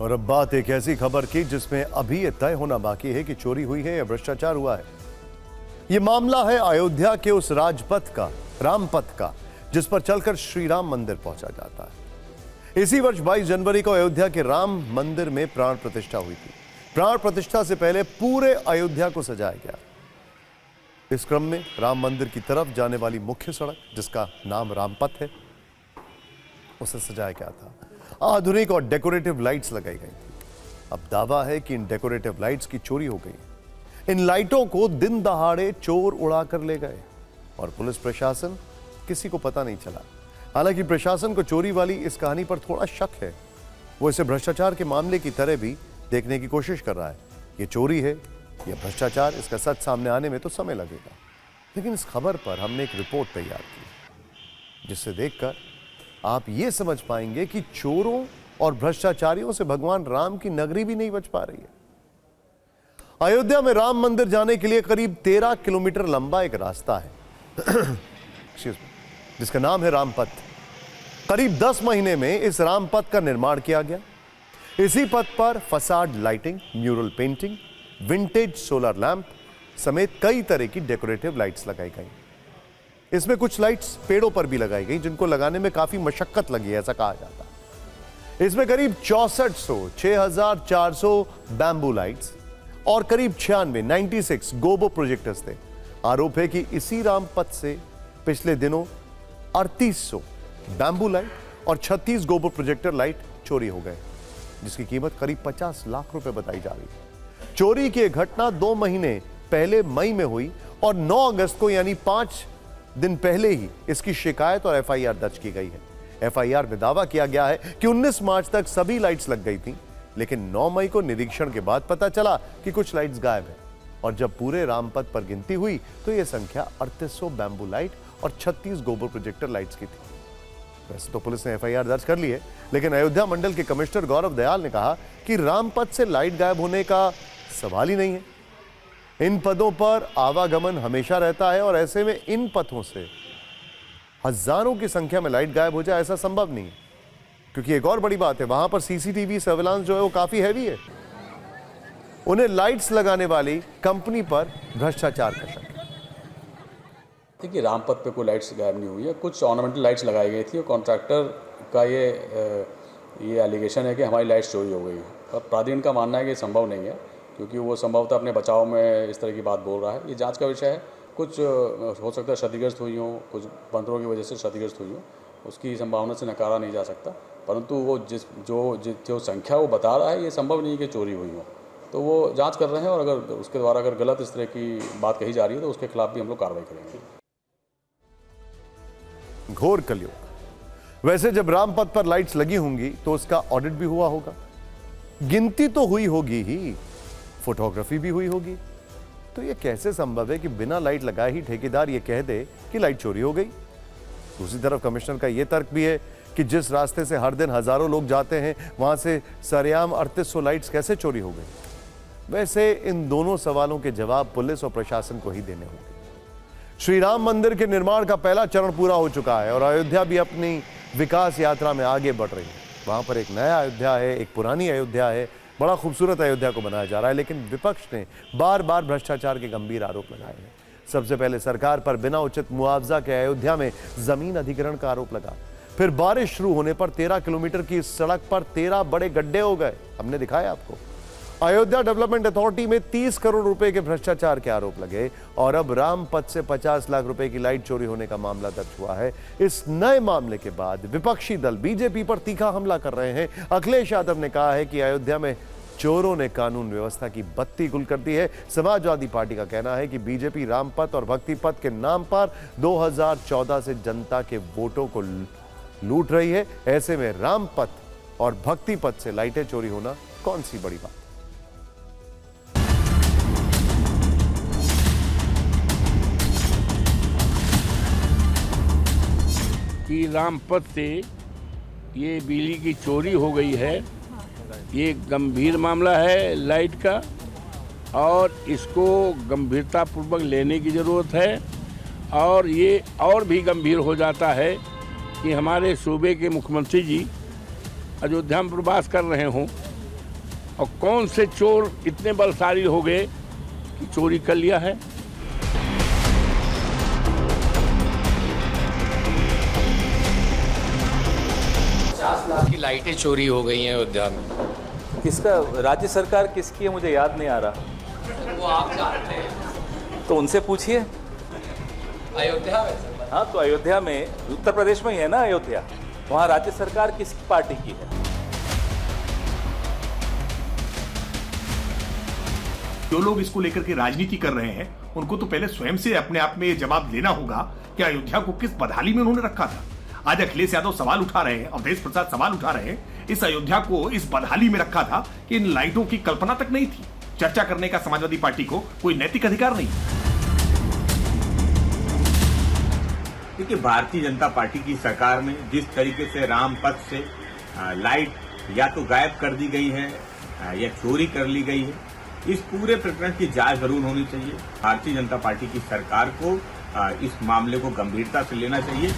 और अब बात एक ऐसी खबर की जिसमें अभी यह तय होना बाकी है कि चोरी हुई है या भ्रष्टाचार हुआ है। यह मामला है अयोध्या के उस राजपथ का, रामपथ का, जिस पर चलकर श्री राम मंदिर पहुंचा जाता है। इसी वर्ष 22 जनवरी को अयोध्या के राम मंदिर में प्राण प्रतिष्ठा हुई थी। प्राण प्रतिष्ठा से पहले पूरे अयोध्या को सजाया गया। इस क्रम में राम मंदिर की तरफ जाने वाली मुख्य सड़क, जिसका नाम रामपथ है, उसे सजाया गया था। आधुनिक और डेकोरेटिव लाइट्स लगाई गई थी। अब दावा है कि इन डेकोरेटिव लाइट्स की चोरी हो गई। इन लाइटों को दिन दहाड़े चोर उड़ाकर ले गए और पुलिस प्रशासन, किसी को पता नहीं चला। हालांकि प्रशासन को चोरी वाली इस कहानी पर थोड़ा शक है। वो इसे भ्रष्टाचार के मामले की तरह भी देखने की कोशिश कर रहा है। ये चोरी है या भ्रष्टाचार, इसका सच सामने आने में तो समय लगेगा। लेकिन इस खबर पर हमने एक रिपोर्ट तैयार की, जिससे देखकर आप ये समझ पाएंगे कि चोरों और भ्रष्टाचारियों से भगवान राम की नगरी भी नहीं बच पा रही है। अयोध्या में राम मंदिर जाने के लिए करीब 13 किलोमीटर लंबा एक रास्ता है जिसका नाम है रामपथ। करीब 10 महीने में इस रामपथ का निर्माण किया गया। इसी पथ पर facade lighting, mural painting, vintage solar lamp समेत कई तरह की डेकोरेटिव लाइट्स लगाई गई। इसमें कुछ लाइट्स पेड़ों पर भी लगाई गई, जिनको लगाने में काफी मशक्कत लगी, ऐसा कहा जाता है। इसमें करीब 6400 बैम्बू लाइट्स और करीब 96 गोबो प्रोजेक्टर्स थे। आरोप है कि इसी रामपथ से पिछले दिनों 3800 बैम्बू लाइट और 36 गोबो प्रोजेक्टर लाइट चोरी हो गए, जिसकी कीमत करीब 50 लाख रुपए बताई जा रही है। चोरी की घटना 2 महीने पहले मई में हुई और 9 अगस्त को यानी 5 दिन पहले ही इसकी शिकायत और एफआईआर दर्ज की गई है। एफआईआर में दावा किया गया है कि 19 मार्च तक सभी लाइट्स लग गई थीं, लेकिन 9 मई को निरीक्षण के बाद पता चला कि कुछ लाइट्स गायब है। और जब पूरे रामपथ पर गिनती हुई तो यह संख्या 3800 बैम्बू लाइट और 36 गोबर प्रोजेक्टर लाइट्स की थी। वैसे तो पुलिस ने एफआईआर दर्ज कर ली है, लेकिन अयोध्या मंडल के कमिश्नर गौरव दयाल ने कहा कि रामपथ से लाइट गायब होने का सवाल ही नहीं है। इन पदों पर आवागमन हमेशा रहता है और ऐसे में इन पथों से हजारों की संख्या में लाइट गायब हो जाए, ऐसा संभव नहीं है। क्योंकि एक और बड़ी बात है, वहां पर सीसीटीवी सर्विलांस जो है वो काफी हैवी है। उन्हें लाइट्स लगाने वाली कंपनी पर भ्रष्टाचार का शक है। देखिए, रामपथ पे कोई लाइट्स गायब नहीं हुई है। कुछ ऑर्नामेंटल लाइट्स लगाई गई थी और कॉन्ट्रैक्टर का ये एलिगेशन है कि हमारी लाइट्स चोरी हो गई है। और प्राधिकरण का मानना है कि संभव नहीं है, क्योंकि वो संभवतः अपने बचाव में इस तरह की बात बोल रहा है। ये जांच का विषय है। कुछ हो सकता है क्षतिग्रस्त हुई हों, कुछ बंदरों की वजह से क्षतिग्रस्त हुई हों, उसकी संभावना से नकारा नहीं जा सकता। परंतु वो जो संख्या वो बता रहा है, ये संभव नहीं है कि चोरी हुई हो। तो वो जांच कर रहे हैं और अगर उसके द्वारा अगर गलत इस तरह की बात कही जा रही है तो उसके खिलाफ भी हम लोग कार्रवाई करेंगे। घोर कलयुग। वैसे जब रामपथ पर लाइट्स लगी होंगी तो उसका ऑडिट भी हुआ होगा, गिनती तो हुई होगी ही, फोटोग्राफी भी हुई होगी। तो यह कैसे संभव है कि बिना लाइट लगाए ही ठेकेदार यह कह दे कि लाइट चोरी हो गई? दूसरी तरफ कमिश्नर का यह तर्क भी है कि जिस रास्ते से हर दिन हजारों लोग जाते हैं, वहां से सरेआम 3800 लाइट्स कैसे चोरी हो गई? वैसे इन दोनों सवालों के जवाब पुलिस और प्रशासन को ही देने होंगे। श्री राम मंदिर के निर्माण का पहला चरण पूरा हो चुका है और अयोध्या भी अपनी विकास यात्रा में आगे बढ़ रही है। वहां पर एक नया अयोध्या है, एक पुरानी अयोध्या है। बड़ा खूबसूरत अयोध्या को बनाया जा रहा है, लेकिन विपक्ष ने बार बार भ्रष्टाचार के गंभीर आरोप लगाए हैं। सबसे पहले सरकार पर बिना उचित मुआवजा के अयोध्या में जमीन अधिग्रहण का आरोप लगा। फिर बारिश शुरू होने पर 13 किलोमीटर की इस सड़क पर 13 बड़े गड्ढे हो गए, हमने दिखाया आपको। अयोध्या डेवलपमेंट अथॉरिटी में 30 करोड़ रुपए के भ्रष्टाचार के आरोप लगे और अब रामपथ से 50 लाख रुपए की लाइट चोरी होने का मामला दर्ज हुआ है। इस नए मामले के बाद विपक्षी दल बीजेपी पर तीखा हमला कर रहे हैं। अखिलेश यादव ने कहा है कि अयोध्या में चोरों ने कानून व्यवस्था की बत्ती गुल कर दी है। समाजवादी पार्टी का कहना है कि बीजेपी रामपथ और भक्ति पथ के नाम पर 2014 से जनता के वोटों को लूट रही है। ऐसे में रामपथ और भक्ति पथ से लाइटें चोरी होना कौन सी बड़ी बात? कि रामपथ से ये बिजली की चोरी हो गई है, ये गंभीर मामला है लाइट का और इसको गंभीरतापूर्वक लेने की ज़रूरत है। और ये और भी गंभीर हो जाता है कि हमारे सूबे के मुख्यमंत्री जी अयोध्या में प्रवास कर रहे हों और कौन से चोर इतने बलशाली हो गए कि चोरी कर लिया है। 50 लाख की लाइटें चोरी हो गई हैं अयोध्या में। किसका, राज्य सरकार किसकी है मुझे याद नहीं आ रहा। वो आप जानते हैं। तो उनसे पूछिए। अयोध्या में हाँ, तो अयोध्या में, उत्तर प्रदेश में ही है ना अयोध्या, वहाँ राज्य सरकार किस पार्टी की है? जो लोग इसको लेकर के राजनीति कर रहे हैं उनको तो पहले स्वयं से अपने आप में ये जवाब देना होगा कि अयोध्या को किस बदहाली में उन्होंने रखा था। आज अखिलेश यादव सवाल उठा रहे हैं, अवधेश प्रसाद सवाल उठा रहे हैं, इस अयोध्या को इस बदहाली में रखा था कि इन लाइटों की कल्पना तक नहीं थी। चर्चा करने का समाजवादी पार्टी को कोई नैतिक अधिकार नहीं। देखिए, भारतीय जनता पार्टी की सरकार में जिस तरीके से रामपथ से लाइट या तो गायब कर दी गई है या चोरी कर ली गई है, इस पूरे प्रकरण की जांच जरूर होनी चाहिए। भारतीय जनता पार्टी की सरकार को इस मामले को गंभीरता से लेना चाहिए।